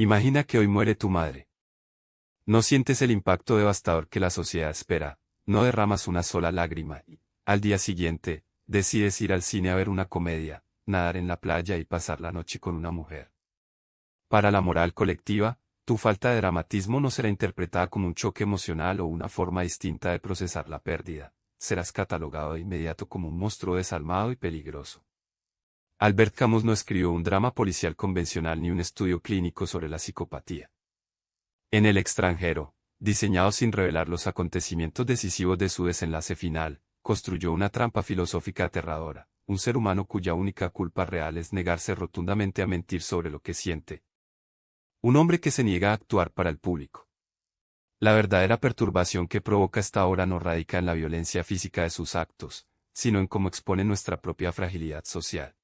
Imagina que hoy muere tu madre. No sientes el impacto devastador que la sociedad espera, no derramas una sola lágrima y, al día siguiente, decides ir al cine a ver una comedia, nadar en la playa y pasar la noche con una mujer. Para la moral colectiva, tu falta de dramatismo no será interpretada como un choque emocional o una forma distinta de procesar la pérdida, serás catalogado de inmediato como un monstruo desalmado y peligroso. Albert Camus no escribió un drama policial convencional ni un estudio clínico sobre la psicopatía. En El extranjero, diseñado sin revelar los acontecimientos decisivos de su desenlace final, construyó una trampa filosófica aterradora, un ser humano cuya única culpa real es negarse rotundamente a mentir sobre lo que siente. Un hombre que se niega a actuar para el público. La verdadera perturbación que provoca esta obra no radica en la violencia física de sus actos, sino en cómo expone nuestra propia fragilidad social.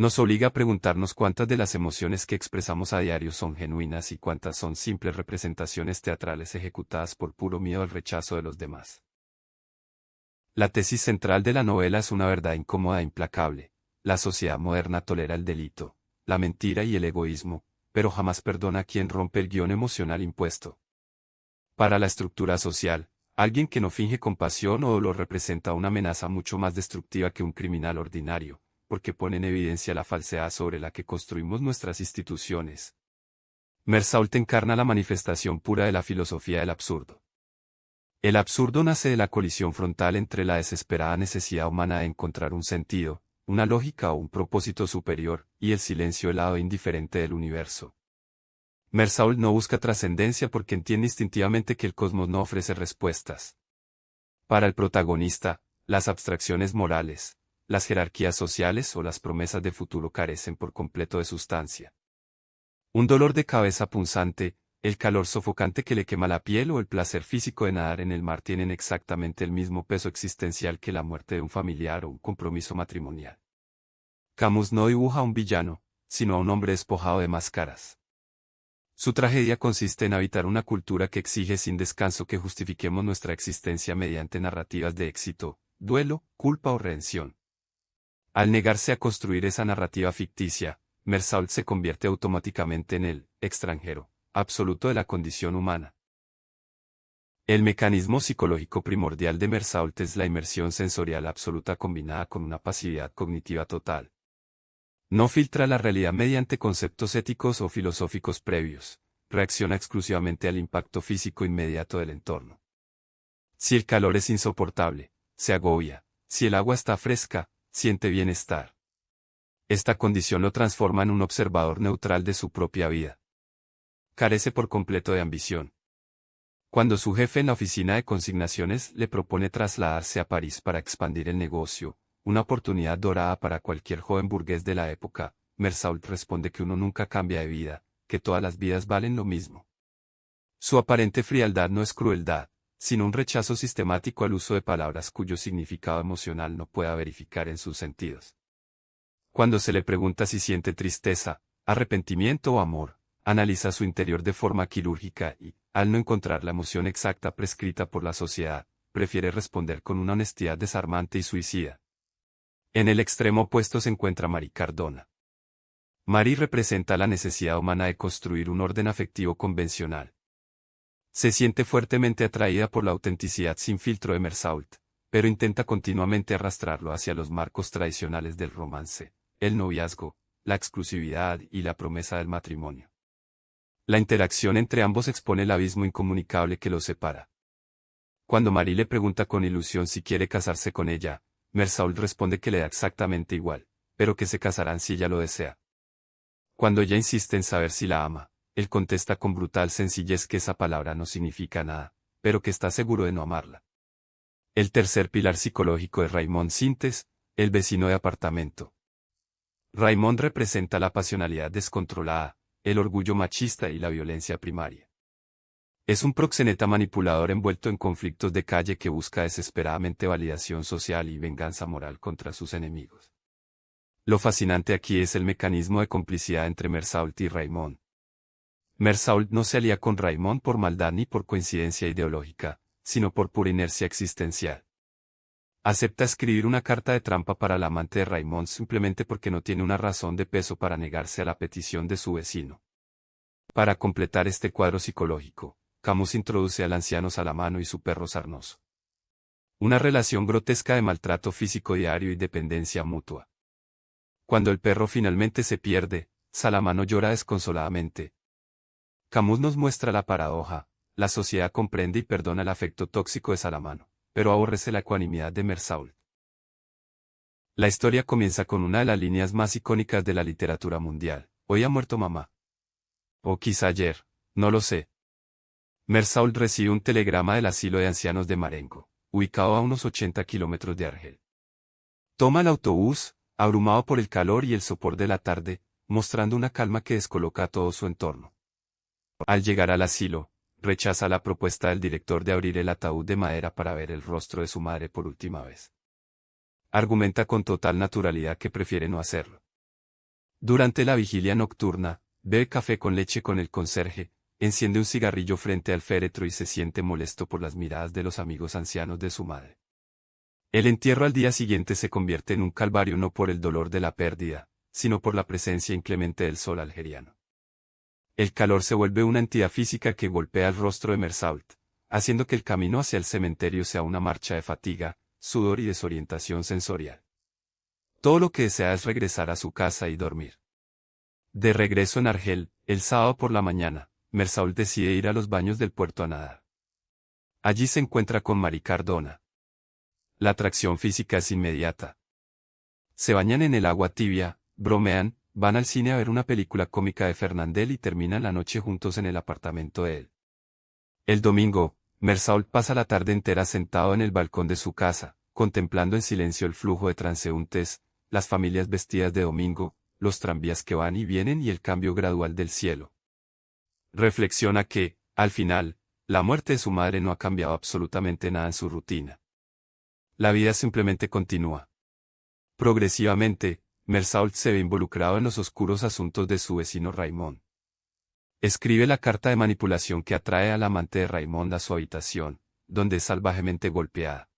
Nos obliga a preguntarnos cuántas de las emociones que expresamos a diario son genuinas y cuántas son simples representaciones teatrales ejecutadas por puro miedo al rechazo de los demás. La tesis central de la novela es una verdad incómoda e implacable. La sociedad moderna tolera el delito, la mentira y el egoísmo, pero jamás perdona a quien rompe el guión emocional impuesto. Para la estructura social, alguien que no finge compasión o dolor representa una amenaza mucho más destructiva que un criminal ordinario, porque pone en evidencia la falsedad sobre la que construimos nuestras instituciones. Meursault encarna la manifestación pura de la filosofía del absurdo. El absurdo nace de la colisión frontal entre la desesperada necesidad humana de encontrar un sentido, una lógica o un propósito superior, y el silencio helado e indiferente del universo. Meursault no busca trascendencia porque entiende instintivamente que el cosmos no ofrece respuestas. Para el protagonista, las abstracciones morales, las jerarquías sociales o las promesas de futuro carecen por completo de sustancia. Un dolor de cabeza punzante, el calor sofocante que le quema la piel o el placer físico de nadar en el mar tienen exactamente el mismo peso existencial que la muerte de un familiar o un compromiso matrimonial. Camus no dibuja a un villano, sino a un hombre despojado de máscaras. Su tragedia consiste en habitar una cultura que exige sin descanso que justifiquemos nuestra existencia mediante narrativas de éxito, duelo, culpa o redención. Al negarse a construir esa narrativa ficticia, Meursault se convierte automáticamente en el extranjero absoluto de la condición humana. El mecanismo psicológico primordial de Meursault es la inmersión sensorial absoluta combinada con una pasividad cognitiva total. No filtra la realidad mediante conceptos éticos o filosóficos previos, reacciona exclusivamente al impacto físico inmediato del entorno. Si el calor es insoportable, se agobia; si el agua está fresca, siente bienestar. Esta condición lo transforma en un observador neutral de su propia vida. Carece por completo de ambición. Cuando su jefe en la oficina de consignaciones le propone trasladarse a París para expandir el negocio, una oportunidad dorada para cualquier joven burgués de la época, Meursault responde que uno nunca cambia de vida, que todas las vidas valen lo mismo. Su aparente frialdad no es crueldad, sino un rechazo sistemático al uso de palabras cuyo significado emocional no pueda verificar en sus sentidos. Cuando se le pregunta si siente tristeza, arrepentimiento o amor, analiza su interior de forma quirúrgica y, al no encontrar la emoción exacta prescrita por la sociedad, prefiere responder con una honestidad desarmante y suicida. En el extremo opuesto se encuentra Marie Cardona. Marie representa la necesidad humana de construir un orden afectivo convencional. Se siente fuertemente atraída por la autenticidad sin filtro de Meursault, pero intenta continuamente arrastrarlo hacia los marcos tradicionales del romance, el noviazgo, la exclusividad y la promesa del matrimonio. La interacción entre ambos expone el abismo incomunicable que los separa. Cuando Marie le pregunta con ilusión si quiere casarse con ella, Meursault responde que le da exactamente igual, pero que se casarán si ella lo desea. Cuando ella insiste en saber si la ama, él contesta con brutal sencillez que esa palabra no significa nada, pero que está seguro de no amarla. El tercer pilar psicológico es Raymond Sintes, el vecino de apartamento. Raymond representa la pasionalidad descontrolada, el orgullo machista y la violencia primaria. Es un proxeneta manipulador envuelto en conflictos de calle que busca desesperadamente validación social y venganza moral contra sus enemigos. Lo fascinante aquí es el mecanismo de complicidad entre Meursault y Raymond. Meursault no se alía con Raymond por maldad ni por coincidencia ideológica, sino por pura inercia existencial. Acepta escribir una carta de trampa para la amante de Raymond simplemente porque no tiene una razón de peso para negarse a la petición de su vecino. Para completar este cuadro psicológico, Camus introduce al anciano Salamano y su perro sarnoso. Una relación grotesca de maltrato físico diario y dependencia mutua. Cuando el perro finalmente se pierde, Salamano llora desconsoladamente. Camus nos muestra la paradoja: la sociedad comprende y perdona el afecto tóxico de Salamano, pero aborrece la ecuanimidad de Meursault. La historia comienza con una de las líneas más icónicas de la literatura mundial: hoy ha muerto mamá. O quizá ayer, no lo sé. Meursault recibe un telegrama del asilo de ancianos de Marengo, ubicado a unos 80 kilómetros de Argel. Toma el autobús, abrumado por el calor y el sopor de la tarde, mostrando una calma que descoloca a todo su entorno. Al llegar al asilo, rechaza la propuesta del director de abrir el ataúd de madera para ver el rostro de su madre por última vez. Argumenta con total naturalidad que prefiere no hacerlo. Durante la vigilia nocturna, bebe café con leche con el conserje, enciende un cigarrillo frente al féretro y se siente molesto por las miradas de los amigos ancianos de su madre. El entierro al día siguiente se convierte en un calvario no por el dolor de la pérdida, sino por la presencia inclemente del sol algeriano. El calor se vuelve una entidad física que golpea el rostro de Meursault, haciendo que el camino hacia el cementerio sea una marcha de fatiga, sudor y desorientación sensorial. Todo lo que desea es regresar a su casa y dormir. De regreso en Argel, el sábado por la mañana, Meursault decide ir a los baños del puerto a nadar. Allí se encuentra con Marie Cardona. La atracción física es inmediata. Se bañan en el agua tibia, bromean, van al cine a ver una película cómica de Fernandel y terminan la noche juntos en el apartamento de él. El domingo, Meursault pasa la tarde entera sentado en el balcón de su casa, contemplando en silencio el flujo de transeúntes, las familias vestidas de domingo, los tranvías que van y vienen y el cambio gradual del cielo. Reflexiona que, al final, la muerte de su madre no ha cambiado absolutamente nada en su rutina. La vida simplemente continúa. Progresivamente, Meursault se ve involucrado en los oscuros asuntos de su vecino Raymond. Escribe la carta de manipulación que atrae al amante de Raymond a su habitación, donde es salvajemente golpeada.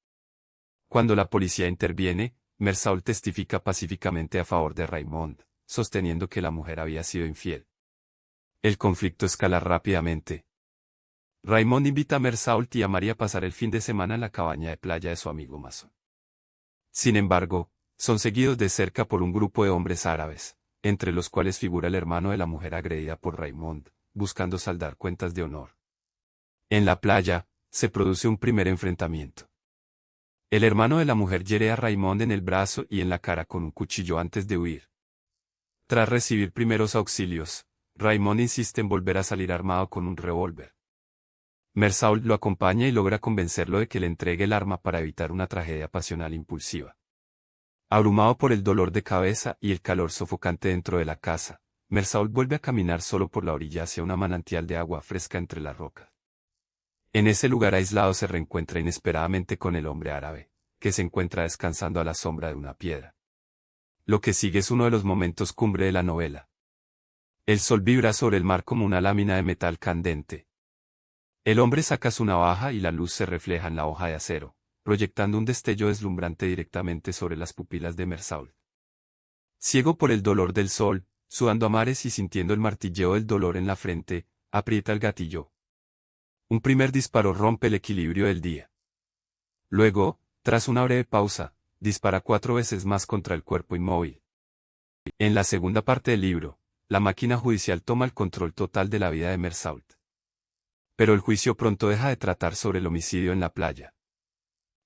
Cuando la policía interviene, Meursault testifica pacíficamente a favor de Raymond, sosteniendo que la mujer había sido infiel. El conflicto escala rápidamente. Raymond invita a Meursault y a Marie a pasar el fin de semana en la cabaña de playa de su amigo masón. Sin embargo, son seguidos de cerca por un grupo de hombres árabes, entre los cuales figura el hermano de la mujer agredida por Raymond, buscando saldar cuentas de honor. En la playa, se produce un primer enfrentamiento. El hermano de la mujer hiere a Raymond en el brazo y en la cara con un cuchillo antes de huir. Tras recibir primeros auxilios, Raymond insiste en volver a salir armado con un revólver. Meursault lo acompaña y logra convencerlo de que le entregue el arma para evitar una tragedia pasional impulsiva. Abrumado por el dolor de cabeza y el calor sofocante dentro de la casa, Meursault vuelve a caminar solo por la orilla hacia una manantial de agua fresca entre las rocas. En ese lugar aislado se reencuentra inesperadamente con el hombre árabe, que se encuentra descansando a la sombra de una piedra. Lo que sigue es uno de los momentos cumbre de la novela. El sol vibra sobre el mar como una lámina de metal candente. El hombre saca su navaja y la luz se refleja en la hoja de acero, proyectando un destello deslumbrante directamente sobre las pupilas de Meursault. Ciego por el dolor del sol, sudando a mares y sintiendo el martilleo del dolor en la frente, aprieta el gatillo. Un primer disparo rompe el equilibrio del día. Luego, tras una breve pausa, dispara 4 veces más contra el cuerpo inmóvil. En la segunda parte del libro, la máquina judicial toma el control total de la vida de Meursault. Pero el juicio pronto deja de tratar sobre el homicidio en la playa.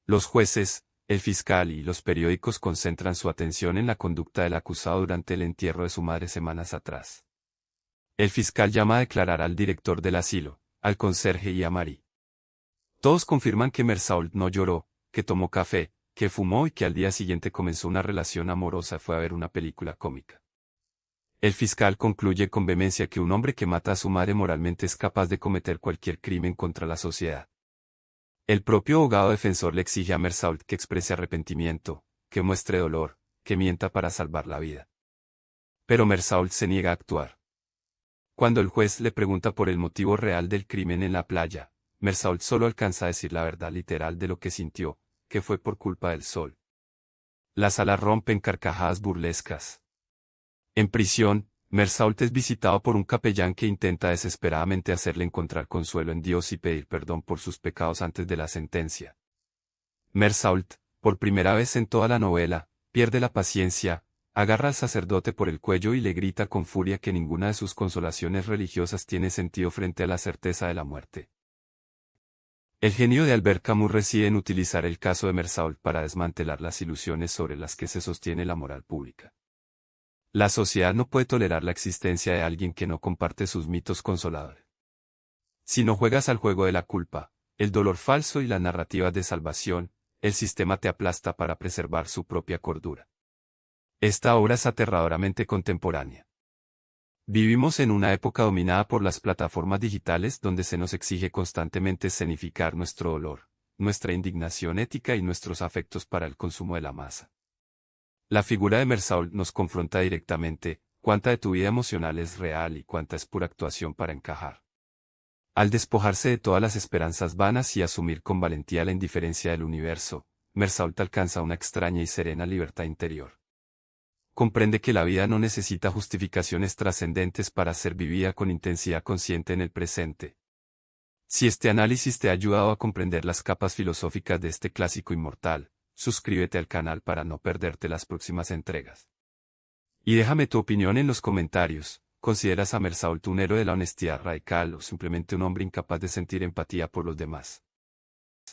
Los jueces, el fiscal y los periódicos concentran su atención en la conducta del acusado durante el entierro de su madre semanas atrás. El fiscal llama a declarar al director del asilo, al conserje y a Marie. Todos confirman que Meursault no lloró, que tomó café, que fumó y que al día siguiente comenzó una relación amorosa y fue a ver una película cómica. El fiscal concluye con vehemencia que un hombre que mata a su madre moralmente es capaz de cometer cualquier crimen contra la sociedad. El propio abogado defensor le exige a Meursault que exprese arrepentimiento, que muestre dolor, que mienta para salvar la vida. Pero Meursault se niega a actuar. Cuando el juez le pregunta por el motivo real del crimen en la playa, Meursault solo alcanza a decir la verdad literal de lo que sintió, que fue por culpa del sol. La sala rompe en carcajadas burlescas. En prisión, Mersault es visitado por un capellán que intenta desesperadamente hacerle encontrar consuelo en Dios y pedir perdón por sus pecados antes de la sentencia. Mersault, por primera vez en toda la novela, pierde la paciencia, agarra al sacerdote por el cuello y le grita con furia que ninguna de sus consolaciones religiosas tiene sentido frente a la certeza de la muerte. El genio de Albert Camus reside en utilizar el caso de Mersault para desmantelar las ilusiones sobre las que se sostiene la moral pública. La sociedad no puede tolerar la existencia de alguien que no comparte sus mitos consoladores. Si no juegas al juego de la culpa, el dolor falso y las narrativas de salvación, el sistema te aplasta para preservar su propia cordura. Esta obra es aterradoramente contemporánea. Vivimos en una época dominada por las plataformas digitales donde se nos exige constantemente escenificar nuestro dolor, nuestra indignación ética y nuestros afectos para el consumo de la masa. La figura de Mersault nos confronta directamente: cuánta de tu vida emocional es real y cuánta es pura actuación para encajar. Al despojarse de todas las esperanzas vanas y asumir con valentía la indiferencia del universo, Mersault alcanza una extraña y serena libertad interior. Comprende que la vida no necesita justificaciones trascendentes para ser vivida con intensidad consciente en el presente. Si este análisis te ha ayudado a comprender las capas filosóficas de este clásico inmortal, suscríbete al canal para no perderte las próximas entregas. Y déjame tu opinión en los comentarios. ¿Consideras a Mersault un héroe de la honestidad radical o simplemente un hombre incapaz de sentir empatía por los demás?